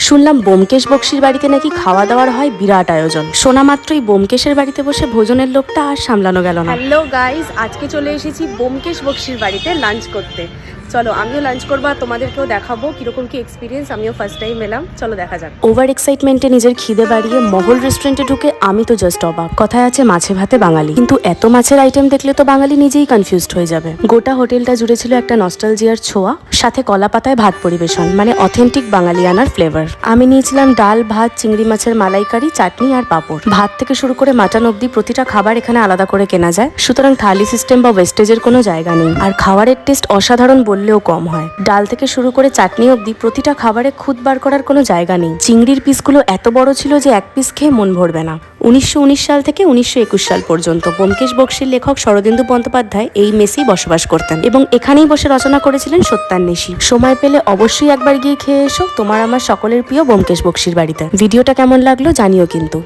শুনলাম ব্যোমকেশ বক্সির বাড়িতে নাকি খাওয়া দাওয়ার হয় বিরাট আয়োজন। শোনা মাত্রই ব্যোমকেশের বাড়িতে বসে ভোজনের লোভটা আর সামলানো গেল না। হ্যালো গাইস, আজকে চলে এসেছি ব্যোমকেশ বক্সির বাড়িতে লাঞ্চ করতে। চলো আমিও লাঞ্চ করবো আর তোমাদেরকেও দেখাবো কিরকম কি এক্সপিরিয়েন্স। আমিও ফার্স্ট টাইম এলাম, চলো দেখা যাক। ওভার এক্সাইটমেন্টে নিজের খিদে বাড়িয়ে মহল রেস্টুরেন্টে ঢুকে আমি তো জাস্ট অবাক। কথায় আছে মাছে ভাতে বাঙালি, কিন্তু এত মাছের আইটেম দেখলে তো বাঙালি নিজেই কনফিউজড হয়ে যাবে। গোটা হোটেলটা জুড়ে ছিল একটা নস্টালজিয়ার ছোঁয়া, সাথে কলা পাতায় ভাত পরিবেশন, মানে অথেন্টিক বাঙালিয়ানার ফ্লেভার। আমি নিয়েছিলাম ডাল ভাত, চিংড়ি মাছের মালাইকারি, চাটনি আর পাঁপড়। ভাত থেকে শুরু করে মাটন অব্দি প্রতিটা খাবার এখানে আলাদা করে কেনা যায়, সুতরাং থালি সিস্টেম বা ওয়েস্টেজের কোনো জায়গা নেই। আর খাবারের টেস্ট অসাধারণ বললেও কম হয়। ডাল থেকে শুরু করে চাটনি অব্দি প্রতিটা খাবারে খুঁত বার করার কোনো জায়গা নেই। চিংড়ির পিসগুলো এত বড় ছিল যে এক পিস খেয়ে মন ভরবে না। 1919 সাল থেকে 1921 সাল পর্যন্ত ব্যোমকেশ বক্সির লেখক শরদিন্দু বন্দ্যোপাধ্যায় এই মেসেই বসবাস করতেন এবং এখানেই বসে রচনা করেছিলেন সত্যান্বেষী। সময় পেলে অবশ্যই একবার গিয়ে খেয়ে এসো তোমার আমার সকলের প্রিয় ব্যোমকেশ বক্সির বাড়িতে। ভিডিওটা কেমন লাগলো জানিও কিন্তু।